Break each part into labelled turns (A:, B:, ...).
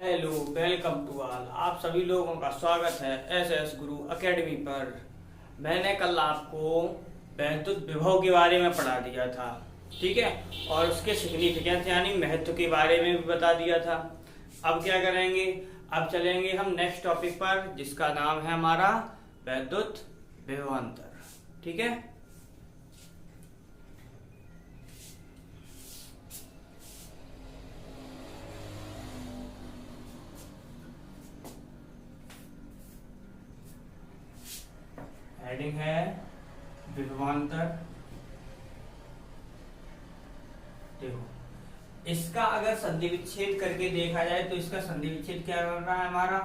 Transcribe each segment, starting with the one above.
A: Hello, welcome to all. आप सभी लोगों का स्वागत है एस गुरु एकेडमी पर। मैंने कल आपको वैद्युत विभव के बारे में पढ़ा दिया था, ठीक है, और उसके सिग्निफिकेंस यानी महत्व के बारे में भी बता दिया था। अब क्या करेंगे, अब चलेंगे हम नेक्स्ट टॉपिक पर जिसका नाम है हमारा वैद्युत विभवांतर, ठीक है। हेडिंग है विभवांतर। देखो, इसका अगर संधि विच्छेद करके देखा जाए तो इसका संधि विच्छेद क्या कर रहा है हमारा,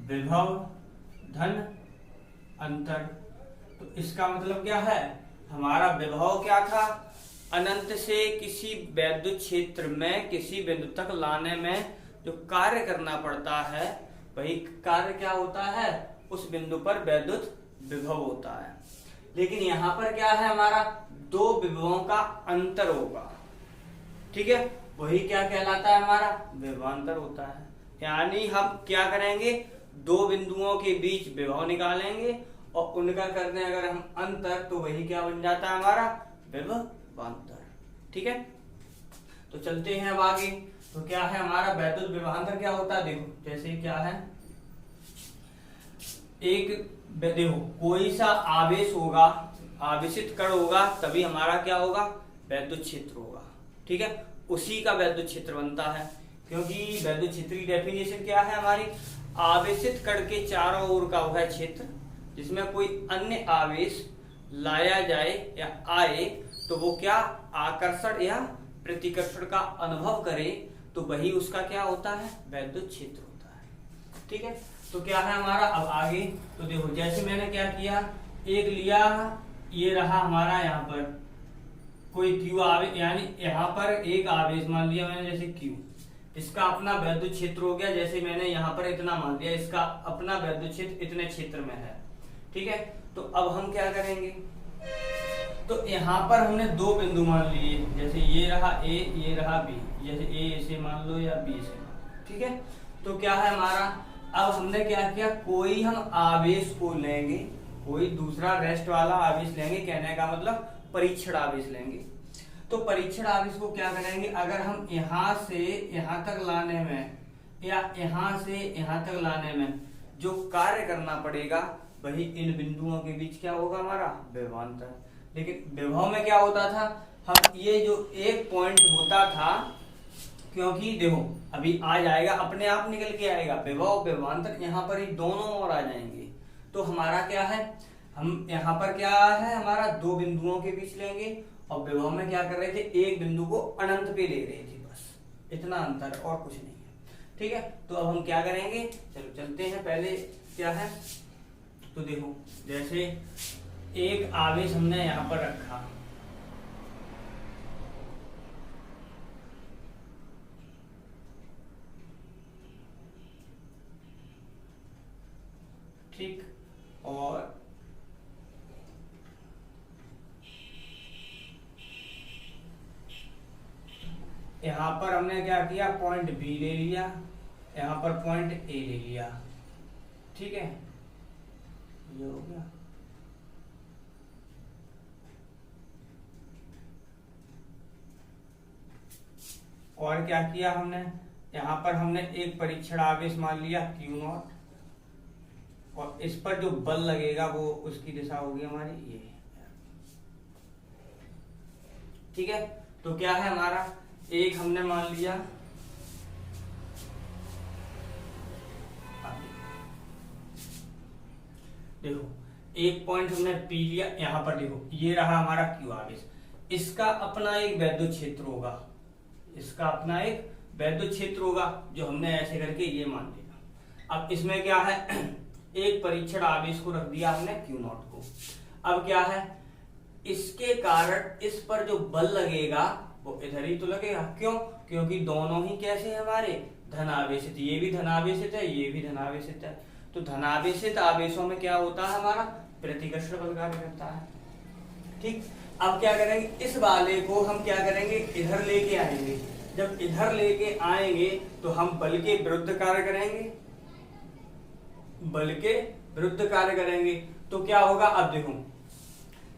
A: विभव धन अंतर। तो इसका मतलब क्या है, हमारा विभव क्या था, अनंत से किसी वैद्युत क्षेत्र में किसी बिंदु तक लाने में जो कार्य करना पड़ता है वही कार्य क्या होता है, उस बिंदु पर वैद्युत विभव होता है। लेकिन यहाँ पर क्या है, हमारा दो विभवों का अंतर होगा, ठीक है, वही क्या कहलाता है, हमारा विभवांतर होता है। यानी हम क्या करेंगे, दो बिंदुओं के बीच विभव निकालेंगे और उनका करने अगर हम अंतर तो वही क्या बन जाता है, हमारा विभवांतर, ठीक है। तो चलते हैं अब आगे। तो क्या है हमारा वैद्युत विभवांतर क्या होता है, देखो जैसे क्या है, एक देखो कोई सा आवेश होगा, आवेशित कण होगा, तभी हमारा क्या होगा, वैद्युत क्षेत्र होगा, ठीक है, उसी का वैद्युत क्षेत्र बनता है। क्योंकि वैद्युत क्षेत्र की डेफिनेशन क्या है हमारी, आवेशित कण के चारों ओर का वह क्षेत्र जिसमें कोई अन्य आवेश लाया जाए या आए तो वो क्या आकर्षण या प्रतिकर्षण का अनुभव करे तो वही उसका क्या होता है, वैद्युत क्षेत्र होता है, ठीक है। तो क्या है हमारा, अब आगे तो देखो जैसे मैंने क्या किया, एक लिया, ये रहा हमारा यहाँ पर कोई Q आवेश, यानी यहाँ पर एक आवेश मान लिया मैंने जैसे Q, इसका अपना वैद्युत क्षेत्र हो गया, जैसे मैंने यहाँ पर इतना मान लिया, इसका अपना वैद्युत क्षेत्र इतने क्षेत्र में है, ठीक है। तो अब हम क्या करेंगे, तो यहाँ पर हमने दो बिंदु मान लिए, जैसे ये रहा A, ये रहा B, जैसे A इसे मान लो या B इसे मान लो, ठीक है। तो क्या है हमारा, अब हमने क्या किया, कोई हम आवेश को लेंगे, कोई दूसरा रेस्ट वाला आवेश लेंगे, कहने का मतलब परीक्षण आवेश लेंगे। तो परीक्षण आवेश को क्या करेंगे, अगर हम यहाँ से यहाँ तक लाने में या यहाँ से यहाँ तक लाने में जो कार्य करना पड़ेगा वही इन बिंदुओं के बीच क्या होगा, हमारा विभवांतर। लेकिन विभव में क्या होता था, हम ये जो एक पॉइंट होता था, क्योंकि देखो अभी आ जाएगा, अपने आप निकल के आएगा, विभव विभवांतर यहाँ पर ही दोनों ओर आ जाएंगे। तो हमारा क्या है, हम यहाँ पर क्या है, हमारा दो बिंदुओं के बीच लेंगे और विभव में क्या कर रहे थे, एक बिंदु को अनंत पे ले रहे थे, बस इतना अंतर और कुछ नहीं है, ठीक है। तो अब हम क्या करेंगे, चलो चलते हैं, पहले क्या है, तो देखो जैसे एक आवेश हमने यहाँ पर रखा, ठीक, और यहां पर हमने क्या किया, पॉइंट बी ले लिया, यहां पर पॉइंट ए ले लिया, ठीक है, ये हो गया। और क्या किया हमने, यहां पर हमने एक परीक्षण आवेश मान लिया Q0 और इस पर जो बल लगेगा वो उसकी दिशा होगी हमारी ये, ठीक है। तो क्या है हमारा, एक हमने मान लिया, देखो एक पॉइंट हमने पी लिया, यहां पर देखो ये रहा हमारा Q आवेश, इसका अपना एक वैद्युत क्षेत्र होगा, इसका अपना एक वैद्युत क्षेत्र होगा जो हमने ऐसे करके ये मान लिया। अब इसमें क्या है, एक परीक्षण आवेश को रख दिया हमने Q0 को। अब क्या है, इसके कारण इस पर जो बल लगेगा वो इधर ही तो लगेगा, क्यों, क्योंकि दोनों ही कैसे है हमारे धनावेशित, ये भी धनावेशित है, ये भी धनावेशित है। तो धनावेशित आवेशों में क्या होता है, हमारा प्रतिकर्षण बल कार्य करता है, ठीक। अब क्या करेंगे, इस वाले को हम क्या करेंगे, इधर लेके आएंगे, जब इधर लेके आएंगे तो हम बल के विरुद्ध कार्य करेंगे, बल के विरुद्ध कार्य करेंगे। तो क्या होगा, अब देखो,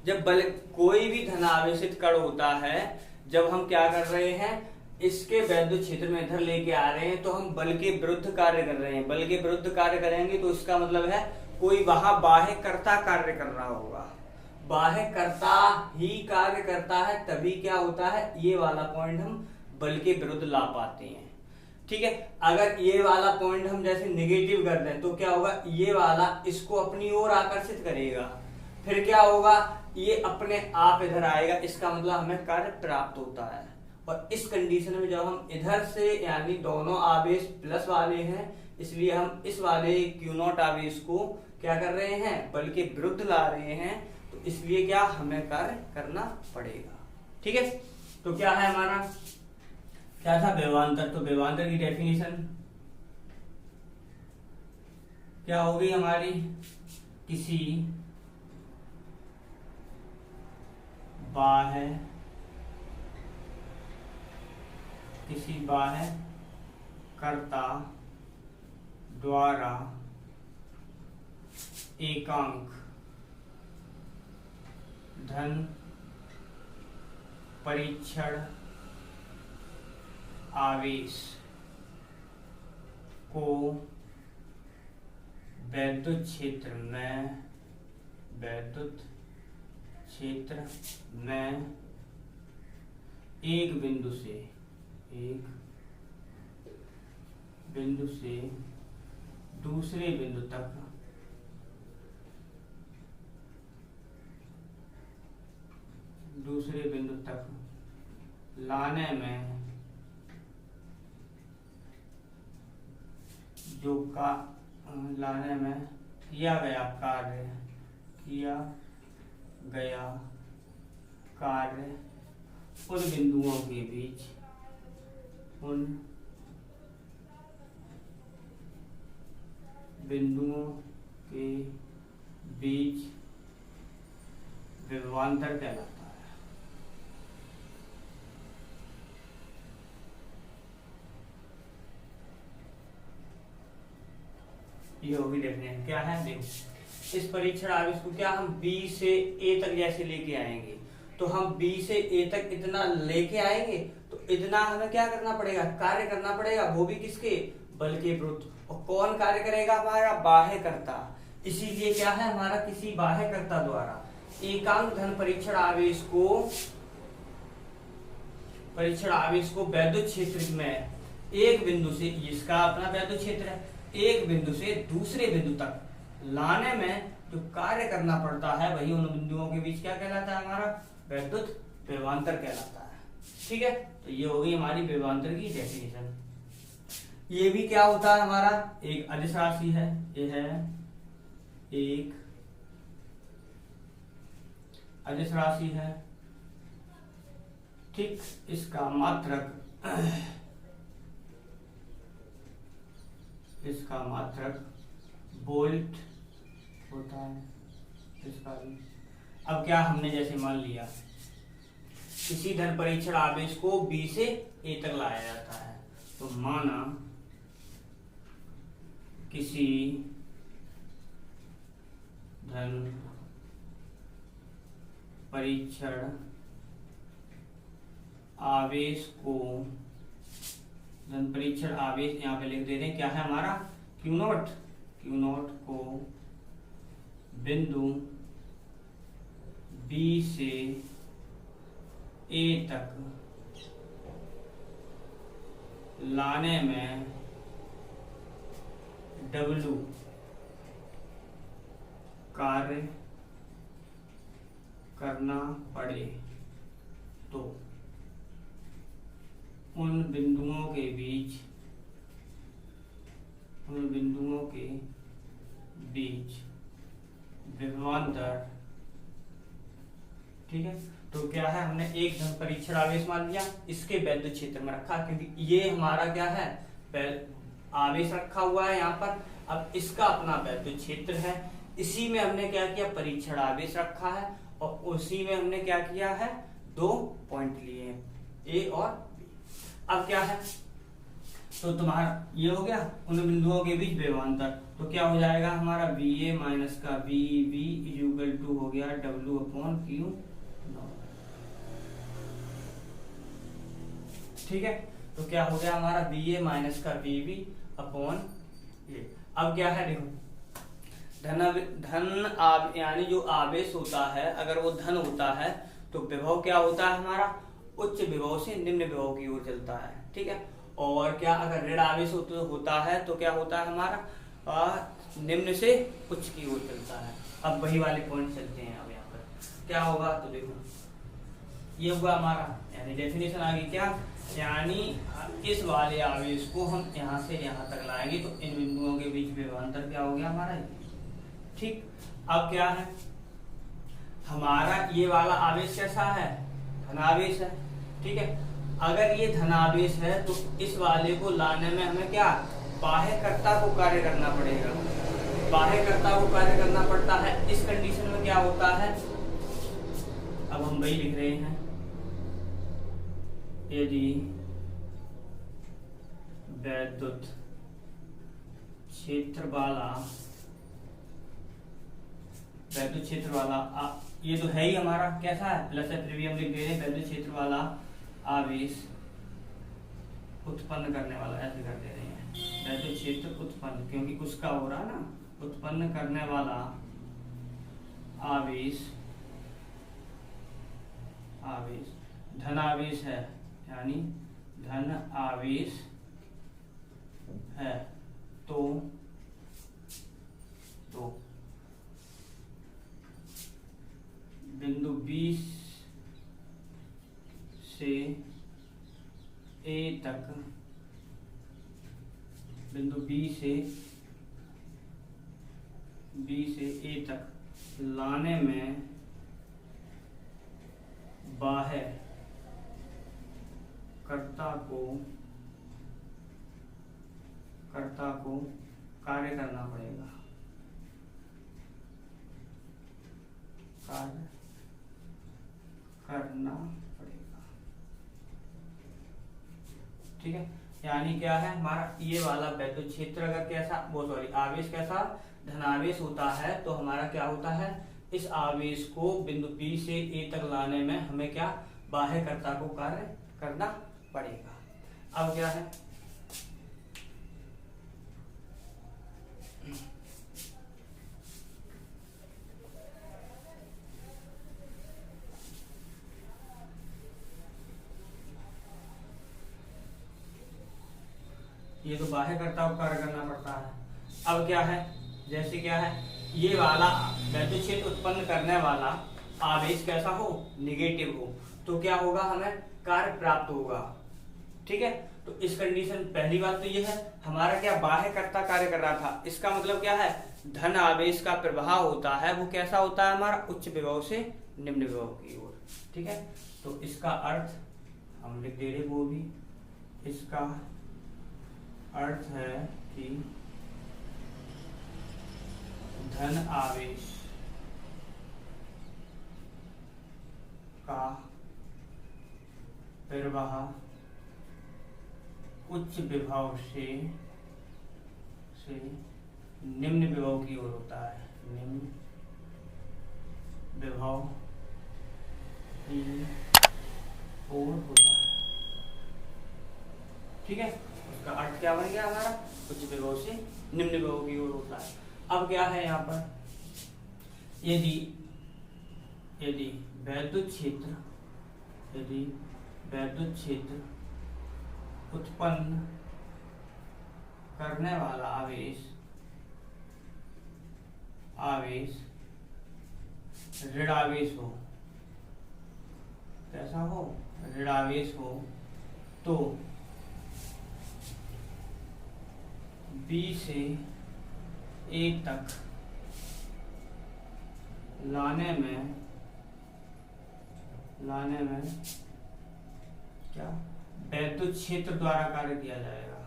A: जब बल कोई भी धनावेशित कण होता है, जब हम क्या कर रहे हैं, इसके वैद्युत क्षेत्र में इधर लेके आ रहे हैं, तो हम बल के विरुद्ध कार्य कर रहे हैं। बल के विरुद्ध कार्य करेंगे तो इसका मतलब है कोई वहां बाह्यकर्ता कार्य कर रहा होगा। बाह्यकर्ता ही कार्य करता है तभी क्या होता है, ये वाला पॉइंट हम बल के विरुद्ध ला पाते हैं। ठीक है, अगर ये वाला पॉइंट हम जैसे निगेटिव कर दें तो क्या होगा, ये वाला इसको अपनी ओर आकर्षित करेगा, फिर क्या होगा, ये अपने आप इधर आएगा। इसका मतलब हमें कार्य प्राप्त होता है। और इस कंडीशन में जब हम इधर से, यानी दोनों आवेश प्लस वाले हैं, इसलिए हम इस वाले Q0 आवेश को क्या कर रहे हैं, बल के विरुद्ध ला रहे हैं, तो इसलिए क्या हमें कार्य करना पड़ेगा। ठीक है, तो क्या है हमारा, क्या था, विभवांतर। तो विभवांतर की डेफिनेशन क्या होगी हमारी, किसी बाह्य कर्ता द्वारा एकांक धन परीक्षण आवेश को वैद्युत क्षेत्र में एक बिंदु से दूसरे बिंदु तक लाने में किया गया कार्य उन बिंदुओं के बीच विभवांतर कहलाता है। ये होगी डेफिनेशन। क्या है, देखो, इस परीक्षण आवेश को क्या हम B से A तक जैसे लेके आएंगे, तो हम B से A तक इतना लेके आएंगे, तो इतना हमें क्या करना पड़ेगा, कार्य करना पड़ेगा, वो भी किसके, बल के विरुद्ध। और कौन कार्य करेगा, हमारा बाह्यकर्ता। इसीलिए क्या है हमारा, किसी बाह्यकर्ता द्वारा एकांक धन परीक्षण आवेश को वैद्युत क्षेत्र में एक बिंदु से, इसका अपना वैद्युत क्षेत्र है, एक बिंदु से दूसरे बिंदु तक लाने में जो कार्य करना पड़ता है, वही उन बिंदुओं के बीच क्या कहलाता है, हमारा वैद्युत विभवांतर कहलाता है। ठीक है, तो ये होगी हमारी विभवांतर की डेफिनेशन। ये भी क्या होता है हमारा, एक अदिश राशि है, ये है एक अदिश राशि है। ठीक, इसका मात्रक वोल्ट होता है, इसका भी। अब क्या हमने जैसे मान लिया, किसी धन परीक्षण आवेश को B से A तक लाया जाता है, तो माना किसी धन परीक्षण आवेश यहाँ पे लिख दे रहे हैं, क्या है हमारा, Q0 को बिंदु B से A तक लाने में W कार्य करना पड़े, तो उन बिंदुओं के बीच विभवांतर। ठीक है, तो क्या है, हमने एक धन परीक्षण आवेश मान लिया, इसके वैद्युत क्षेत्र में रखा, क्योंकि ये हमारा क्या है, आवेश रखा हुआ है यहाँ पर। अब इसका अपना वैद्युत क्षेत्र है, इसी में हमने क्या किया, परीक्षण आवेश रखा है, और उसी में हमने क्या किया है, दो पॉइंट लिए हैं, A और B। अब क्या है, तो तुम्हारा ये हो गया उन बिंदुओं के बीच विभवांतर, तो क्या हो जाएगा हमारा VA माइनस का VB इक्वल टू हो गया W/Q। ठीक है, तो क्या हो गया हमारा VA माइनस का VB अपॉन ये। अब क्या है देखो, धन यानी जो आवेश होता है अगर वो धन होता है तो विभव क्या होता है हमारा, उच्च विभव से निम्न विभव की ओर चलता है। ठीक है, और क्या अगर ऋण आवेश होता है तो क्या होता है हमारा, निम्न से उच्च की ओर चलता है। अब वही वाले पॉइंट चलते हैं। अब यहाँ पर क्या होगा, तो देखो ये हुआ हमारा, यानी डेफिनेशन आ गई क्या, यानी इस वाले आवेश को हम यहाँ से यहाँ तक लाएंगे तो इन बिंदुओं के बीच विभवांतर क्या हो गया हमारा। ठीक, अब क्या है हमारा ये वाला आवेश कैसा है, धनावेश है। ठीक है, अगर ये धनावेश है तो इस वाले को लाने में हमें क्या, बाह्यकर्ता को कार्य करना पड़ेगा। बाह्यकर्ता को कार्य करना पड़ता है। इस कंडीशन में क्या होता है, अब हम वही लिख रहे हैं, यदि वैद्युत क्षेत्र वाला ये तो है ही हमारा कैसा है, प्लस है, फिर भी हम लिख दे रहे हैं वैद्युत क्षेत्र वाला आवेश उत्पन्न करने वाला, ऐसे कर दे रहे हैं वैद्युत क्षेत्र उत्पन्न, क्योंकि उसका हो रहा ना, उत्पन्न करने वाला आवेश धनावेश है, यानी धन आवेश है। तो बिंदु B से A तक, बिंदु B से A तक लाने में बाह्य कर्ता को कार्य करना पड़ेगा। ठीक है, यानी क्या है हमारा ये वाला वैद्युत क्षेत्र अगर कैसा, वो सॉरी आवेश कैसा धनावेश होता है तो हमारा क्या होता है, इस आवेश को बिंदु B से A तक लाने में हमें क्या, बाह्यकर्ता को कार्य करना पड़ेगा। अब क्या है, ये तो बाह्यकर्ता को कार्य करना पड़ता है। अब क्या है, जैसे क्या है, ये वाला वैद्युत क्षेत्र उत्पन्न करने वाला आवेश कैसा हो, निगेटिव हो, तो क्या होगा, हमें कार्य प्राप्त होगा। ठीक है, तो इस कंडीशन, पहली बात तो ये है हमारा क्या, बाह्यकर्ता कार्य कर रहा था, इसका मतलब क्या है, धन आवेश का प्रवाह होता है वो कैसा होता है हमारा, उच्च विभव से निम्न विभव की ओर। ठीक है, तो इसका अर्थ हम लिख दे रहे, वो भी इसका अर्थ है कि धन आवेश का प्रवाह उच्च विभव से निम्न विभव की ओर होता है, निम्न विभव की ओर होता है। ठीक है, उसका अर्थ क्या बन गया हमारा, उच्च विभव से निम्न विभव की ओर होता है। अब क्या है यहाँ पर, यदि वैद्युत क्षेत्र उत्पन्न करने वाला आवेश ऋणावेश हो, कैसा हो, ऋणावेश हो, तो B से A तक लाने में क्या, वैद्युत क्षेत्र द्वारा कार्य किया जाएगा।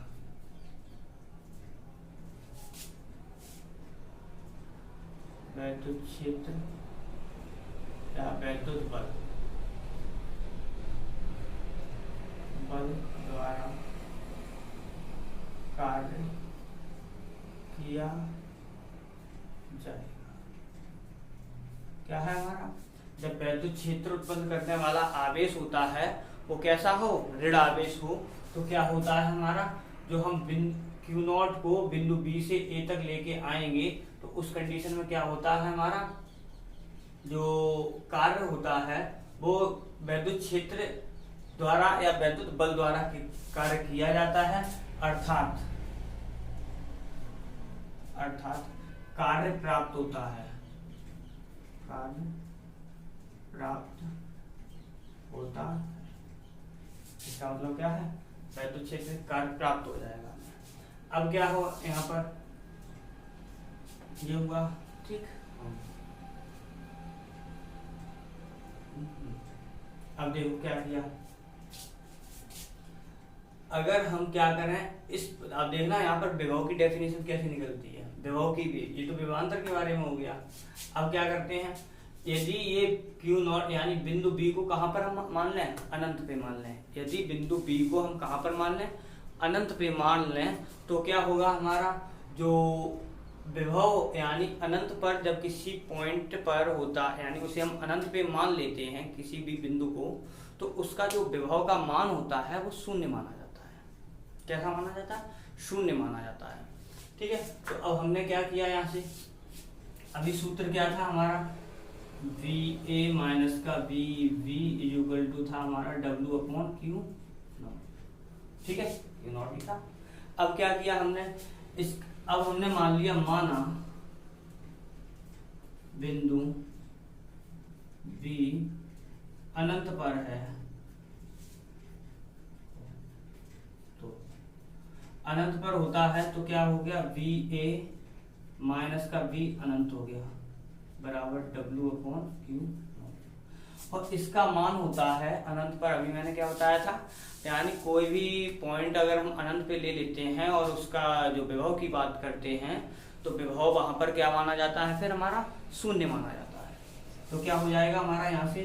A: वैद्युत क्षेत्र या वैद्युत बल द्वारा किया जाएगा। क्या है हमारा, जब वैद्युत क्षेत्र उत्पन्न करने वाला आवेश होता है वो कैसा हो, ऋण आवेश हो, तो क्या होता है हमारा, जो हम क्यू नॉट को बिंदु बी से ए तक लेके आएंगे तो उस कंडीशन में क्या होता है, हमारा जो कार्य होता है वो वैद्युत क्षेत्र द्वारा या वैद्युत बल द्वारा कार्य किया जाता है, अर्थात कार्य प्राप्त होता है, कार्य प्राप्त होता है। इसका मतलब क्या है, वैद्युत क्षेत्र कार्य प्राप्त हो जाएगा। अब क्या हो यहाँ पर, ये हुआ, ठीक। अब देखो क्या किया, अगर हम क्या करें इस, अब देखना यहाँ पर विभव की डेफिनेशन कैसे निकलती है, विभव की भी, ये तो विभवांतर के बारे में हो गया। अब क्या करते हैं, यदि ये क्यू नॉट यानी बिंदु बी को कहां पर हम मान लें, अनंत पे मान लें, यदि बिंदु बी को हम कहां पर मान लें, अनंत पे मान लें, तो क्या होगा हमारा जो विभव यानी अनंत पर जब किसी पॉइंट पर होता है, यानी उसे हम अनंत पे मान लेते हैं किसी भी बिंदु को, तो उसका जो विभव का मान होता है वो शून्य माना जाता है। कैसा माना जाता है, शून्य माना जाता है, ठीक है। तो अब हमने क्या किया, यहाँ से अभी सूत्र क्या था हमारा, वी ए माइनस का वी वी इक्वल टू था हमारा डब्ल्यू अपॉन क्यू नॉट, ठीक है, क्यू नॉट लिखा। अब क्या किया हमने, इस अब हमने मान लिया, माना बिंदु बी अनंत पर है, तो अनंत पर होता है तो क्या हो गया, वी ए माइनस का वी अनंत हो गया बराबर डब्ल्यू अपॉन क्यू, और इसका मान होता है अनंत पर, अभी मैंने क्या बताया था, यानी कोई भी पॉइंट अगर हम अनंत पे ले लेते हैं और उसका जो विभव की बात करते हैं तो विभव वहां पर क्या माना जाता है, फिर हमारा शून्य माना जाता है। तो क्या हो जाएगा हमारा यहाँ से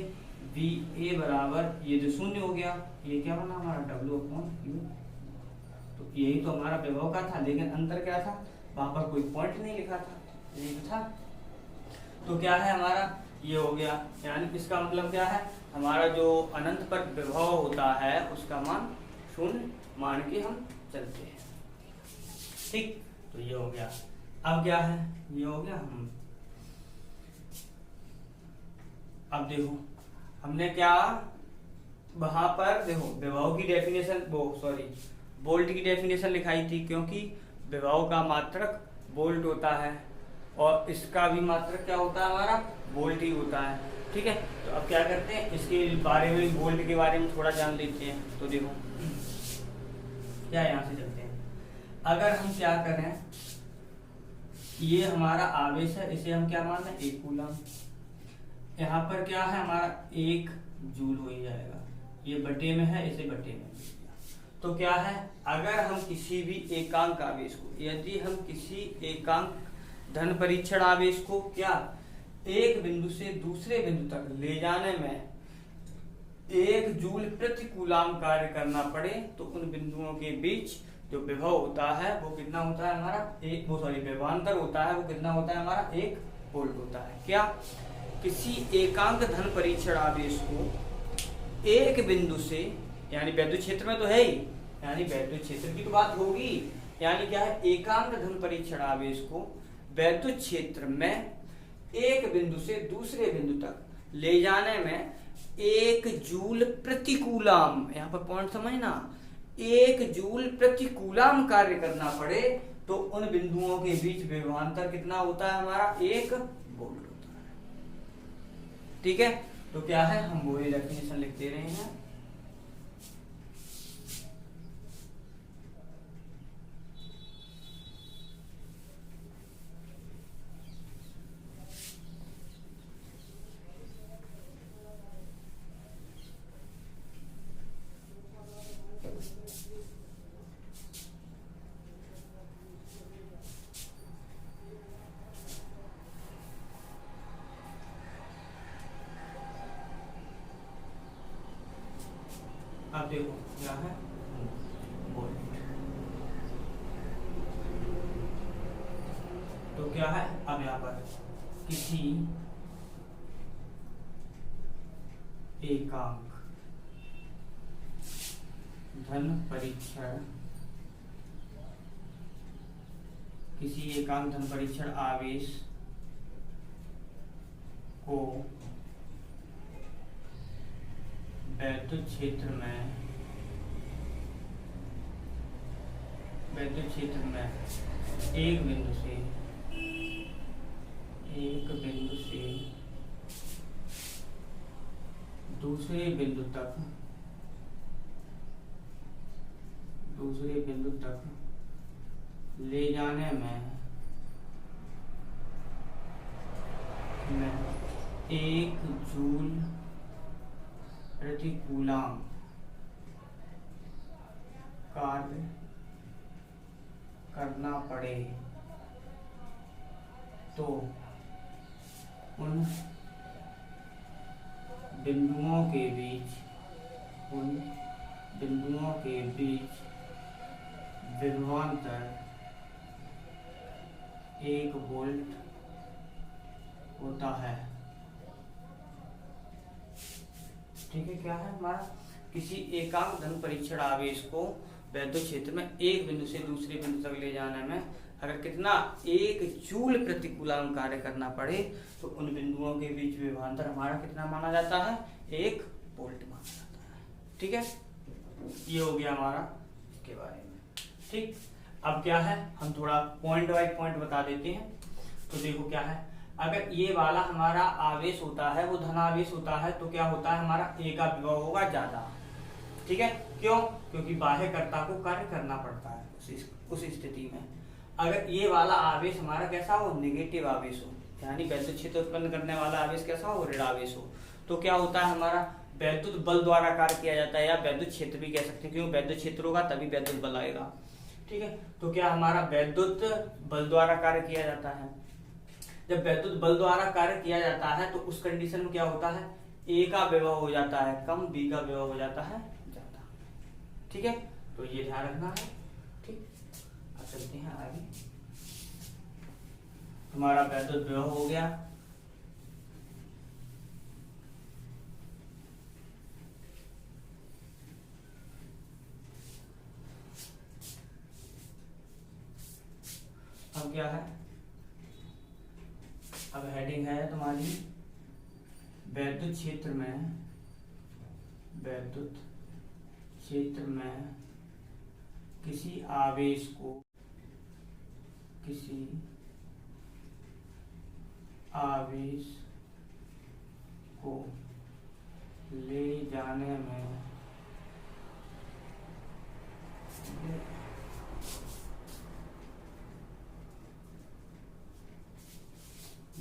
A: वी ए बराबर, ये जो शून्य हो गया, ये क्या बना हमारा डब्ल्यू अपॉन क्यू। तो यही तो हमारा विभव का था, लेकिन अंतर क्या था, वहां पर कोई पॉइंट नहीं लिखा था, यही था। तो क्या है हमारा, ये हो गया, यानी इसका मतलब क्या है, हमारा जो अनंत पर विभव होता है उसका मान शून्य मान के हम चलते हैं, ठीक। तो ये हो गया। अब क्या है, ये हो गया, अब देखो हमने क्या वहां पर देखो विभव की डेफिनेशन, वोल्ट की डेफिनेशन लिखाई थी, क्योंकि विभव का मात्रक वोल्ट होता है और इसका भी मात्रक क्या होता है, हमारा वोल्ट ही होता है, ठीक है। तो अब क्या करते हैं, इसके बारे में, वोल्ट के बारे में थोड़ा जान लेते हैं। तो देखो क्या, यहाँ से चलते हैं, अगर हम क्या करें, ये हमारा आवेश है, इसे हम क्या मान लें, 1 कूलम, यहाँ पर क्या है हमारा 1 जूल हो ही जाएगा, ये बटे में है, इसे बटे में। तो क्या है, अगर हम किसी भी एकांक आवेश को, यदि हम किसी एकांक धन परीक्षण आवेश को क्या एक बिंदु से दूसरे बिंदु तक ले जाने में 1 जूल प्रति कूलाम कार्य करना पड़े, तो उन बिंदुओं के बीच जो विभव होता है वो कितना होता है हमारा, विभवांतर होता है वो कितना होता है हमारा, 1 वोल्ट होता है। क्या, किसी एकांक धन परीक्षण आवेश को एक बिंदु से, यानी वैद्युत क्षेत्र में तो है ही, यानी वैद्युत क्षेत्र की तो बात होगी, यानी क्या है, एकांक धन परीक्षण आवेश को वैद्युत क्षेत्र में एक बिंदु से दूसरे बिंदु तक ले जाने में 1 जूल प्रति कूलाम, यहाँ पर पॉइंट समझना, 1 जूल प्रति कूलाम कार्य करना पड़े, तो उन बिंदुओं के बीच विभवांतर कितना होता है हमारा, 1 वोल्ट होता है, ठीक है। तो क्या है, हम वो डेफिनेशन लिख दे रहे हैं, अब देखो क्या है, वोल्ट, तो क्या है, अब यहाँ पर किसी एकांक धन परीक्षण, किसी एकांक धन परीक्षण आवेश को विद्युत क्षेत्र में एक बिंदु से दूसरे बिंदु तक ले जाने में 1 जूल प्रति कूलम कार्य करना पड़े तो उन बिंदुओं के बीच विभवांतर 1 वोल्ट होता है। ठीक है, क्या है हमारा, किसी एकांक धन परीक्षण आवेश को विद्युत क्षेत्र में एक बिंदु से दूसरे बिंदु तक ले जाने में अगर कितना 1 जूल प्रति कूलम कार्य करना पड़े तो उन बिंदुओं के बीच विभवांतर हमारा कितना माना जाता है, 1 वोल्ट माना जाता है। ठीक है, ये हो गया हमारा इसके बारे में। ठीक, अब क्या है, हम थोड़ा पॉइंट बाय पॉइंट बता देते हैं। तो देखो क्या है, अगर ये वाला हमारा आवेश होता है वो धनावेश होता है तो क्या होता है, हमारा ए का विभव होगा ज्यादा। ठीक है, क्यों, क्योंकि बाह्यकर्ता को कार्य करना पड़ता है उस स्थिति में। अगर ये वाला आवेश हमारा कैसा हो, नेगेटिव आवेश हो, यानी विद्युत क्षेत्र उत्पन्न करने वाला आवेश कैसा हो, ऋण आवेश हो, तो क्या होता है हमारा विद्युत बल द्वारा कार्य किया जाता है, या विद्युत क्षेत्र भी कह सकते हैं, क्यों विद्युत क्षेत्र होगा तभी विद्युत बल आएगा। ठीक है, तो क्या हमारा विद्युत बल द्वारा कार्य किया जाता है। जब विद्युत बल द्वारा कार्य किया जाता है तो उस कंडीशन में क्या होता है, ए का विभव हो जाता है कम, बी का विभव हो जाता है ज्यादा। ठीक है, तो ये ध्यान रखना है। ठीक, अब चलते हैं आगे। हमारा विद्युत विभव हो गया, अब क्या है, अब हेडिंग है तुम्हारी विद्युत क्षेत्र में किसी आवेश को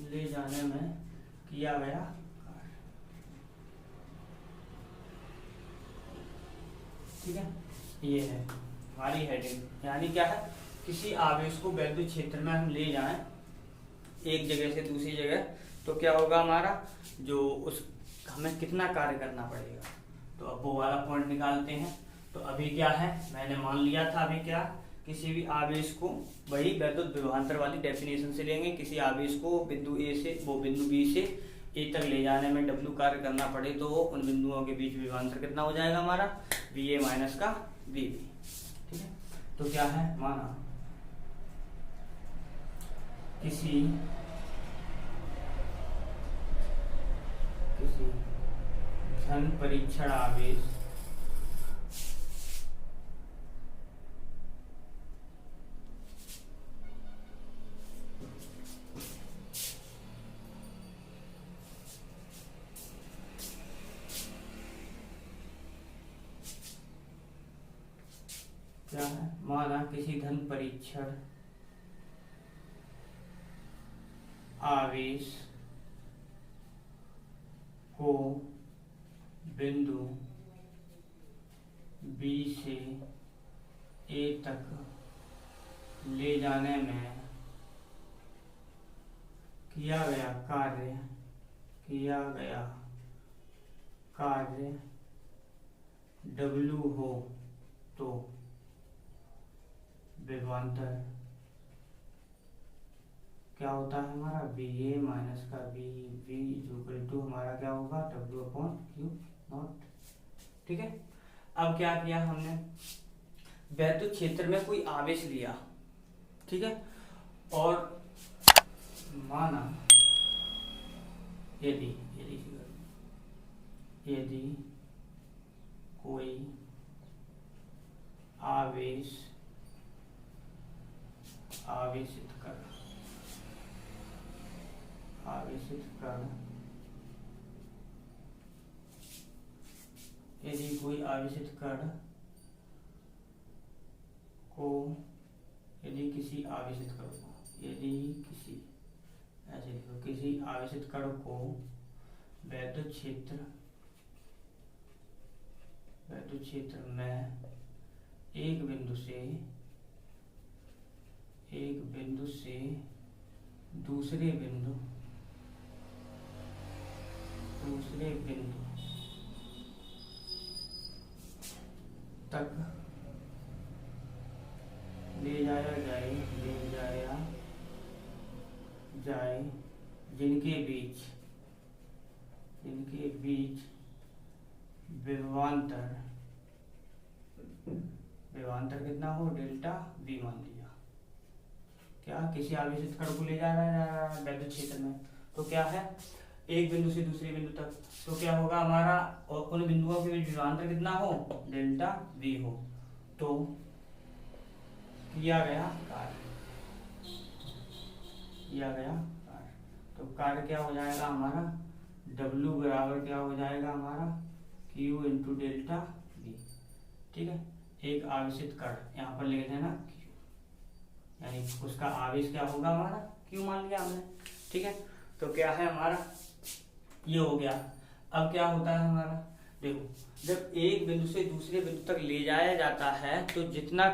A: ले जाने में किया गया कार्य। ठीक है, ये है हमारी हेडिंग, यानी क्या है, किसी आवेश को विद्युत क्षेत्र में हम ले जाएं एक जगह से दूसरी जगह तो क्या होगा हमारा, जो उस हमें कितना कार्य करना पड़ेगा। तो अब वो वाला पॉइंट निकालते हैं। तो अभी क्या है, मैंने मान लिया था अभी क्या, किसी भी आवेश को वही विद्युत विभवांतर वाली डेफिनेशन से लेंगे, किसी आवेश को बिंदु ए से वो बिंदु बी से ए तक ले जाने में डब्ल्यू कार्य करना पड़े तो उन बिंदुओं के बीच विभवांतर कितना हो जाएगा हमारा, बी ए माइनस का बी बी। ठीक है, तो क्या है, माना किसी धन परीक्षण आवेश क्या है, माना किसी धन परीक्षण आवेश को बिंदु बी से ए तक ले जाने में किया गया कार्य W हो तो विभवांतर क्या होता है हमारा VA माइनस का VV इक्वल टू हमारा क्या होगा W/Q0। ठीक है। अब क्या किया हमने, वैद्युत क्षेत्र में कोई आवेश लिया, ठीक है, और माना यदि कोई आवेशित कण यदि कोई आवेशित कण को यदि किसी आवेशित कण को वैद्युत क्षेत्र में एक बिंदु से दूसरे बिंदु तक ले जाया जाए जिनके बीच विभवांतर कितना हो, डेल्टा V मान लिया। क्या किसी आवेशित कण को ले जा रहा है वैद्युत क्षेत्र में, तो क्या है एक बिंदु से दूसरे बिंदु तक, तो क्या होगा हमारा, और उन बिंदुओं के बीच विभवांतर कितना हो, डेल्टा V हो। तो किया गया कार्य, तो कार्य क्या हो जाएगा हमारा, W बराबर क्या हो जाएगा हमारा Q इंटू डेल्टा V। ठीक है, एक आवेशित कण यहाँ पर लिख देना Q, यानी उसका आवेश क्या होगा हमारा Q मान लिया हमने। ठीक है, तो क्या है हमारा ये हो गया। अब क्या होता है हमारा, देखो जब एक बिंदु से दूसरे बिंदु तक ले जाया जाता है तो जितना,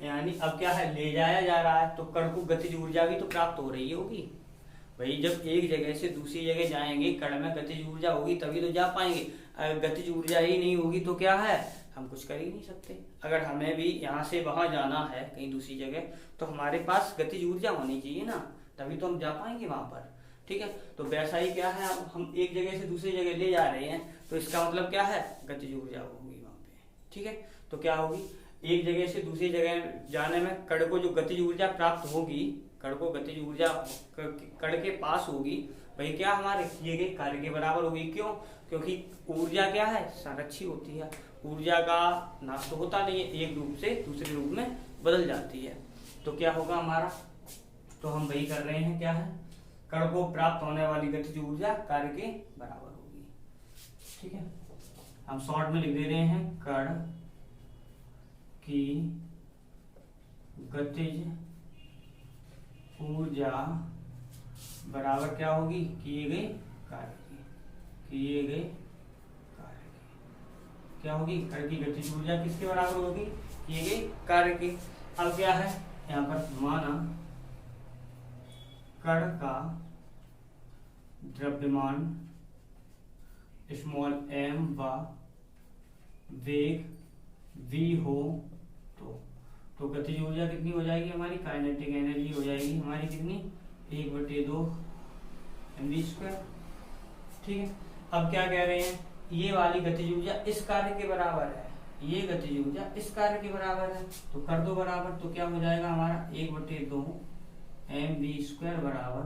A: यानी अब क्या है ले जाया जा रहा है तो कण को गतिज ऊर्जा भी तो प्राप्त हो रही होगी भाई। जब एक जगह से दूसरी जगह जाएंगे कण में गतिज ऊर्जा होगी तभी तो जा पाएंगे, अगर गतिज ऊर्जा ही नहीं होगी तो क्या है हम कुछ कर ही नहीं सकते। अगर हमें भी यहाँ से वहां जाना है कहीं दूसरी जगह तो हमारे पास गतिज ऊर्जा होनी चाहिए ना, तभी तो हम जा पाएंगे वहां पर। ठीक है, तो वैसा ही क्या है, अब हम एक जगह से दूसरी जगह ले जा रहे हैं तो इसका मतलब क्या है गतिज ऊर्जा होगी वहां पे। ठीक है, तो क्या होगी, एक जगह से दूसरी जगह जाने में कण को जो गतिज ऊर्जा प्राप्त होगी, कण को गतिज ऊर्जा कण के पास होगी, वही क्या हमारे किए गए कार्य के बराबर होगी। क्यों, क्योंकि ऊर्जा क्या है संरक्षित होती है, ऊर्जा का नाश तो होता नहीं है, एक रूप से दूसरे रूप में बदल जाती है। तो क्या होगा हमारा, तो हम वही कर रहे हैं, क्या है कण को प्राप्त होने वाली गतिज ऊर्जा कार्य के बराबर होगी। ठीक है, हम शॉर्ट में लिख दे रहे हैं कण की गतिज ऊर्जा बराबर क्या होगी किए गए कार्य की, क्या होगी, कण की गतिज ऊर्जा किसके बराबर होगी किए गए कार्य की। अब क्या है यहाँ पर, माना कण का द्रव्यमान स्मॉल m व वेग v हो तो गतिज ऊर्जा कितनी हो जाएगी हमारी, काइनेटिक एनर्जी हो जाएगी हमारी कितनी 1/2 mv²। ठीक है, अब क्या कह रहे हैं, ये वाली गतिज ऊर्जा इस कार्य के बराबर है, ये गतिज ऊर्जा इस कार्य के बराबर है, तो कर दो बराबर, तो क्या हो जाएगा हमारा 1/2 mv² बराबर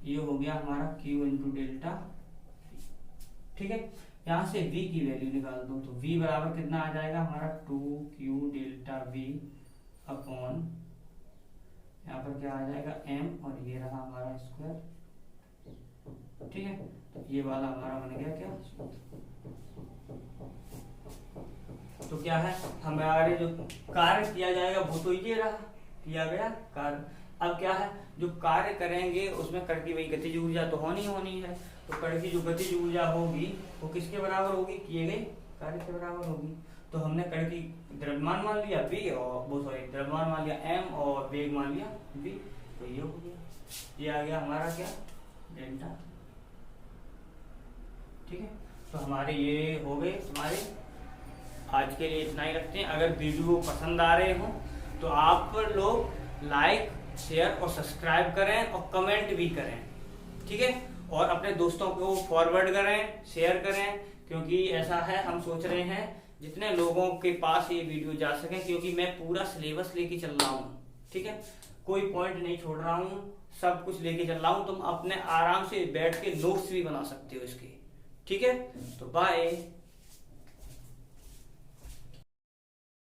A: ये हो गया हमारा Q इंटू डेल्टा। ठीक है, यहाँ से V की वैल्यू निकाल दो तो V बराबर कितना आ जाएगा हमारा 2Q डेल्टा V अपॉन यहाँ पर क्या आ जाएगा m और ये रहा हमारा स्क्वायर। ठीक है, तो ये वाला हमारा बन गया क्या, तो क्या है हमारे जो कार्य किया जाएगा वो तो ये रहा किया गया कार्य। अब क्या है जो कार्य करेंगे उसमें कण की वही गतिज ऊर्जा तो होनी है, तो कण की जो गतिज ऊर्जा होगी वो किसके बराबर होगी किए गए कार्य के बराबर होगी। तो हमने कण की द्रव्यमान मान लिया v और वो द्रव्यमान मान लिया m और वेग मान लिया v, तो ये हो गया, ये आ गया हमारा क्या डेल्टा। ठीक है, तो हमारे ये हो गए हमारे आज के लिए इतना ही रखते हैं। अगर वीडियो पसंद आ रहे हो तो आप लोग लाइक शेयर और सब्सक्राइब करें और कमेंट भी करें, ठीक है। और अपने दोस्तों को फॉरवर्ड करें, शेयर करें, क्योंकि ऐसा है हम सोच रहे हैं जितने लोगों के पास ये वीडियो जा सके, क्योंकि मैं पूरा सिलेबस लेके चल रहा हूँ, ठीक है। कोई पॉइंट नहीं छोड़ रहा हूँ, सब कुछ लेके चल रहा हूँ। तुम अपने आराम से बैठ के नोट्स भी बना सकते हो इसके, ठीक है। तो बाय।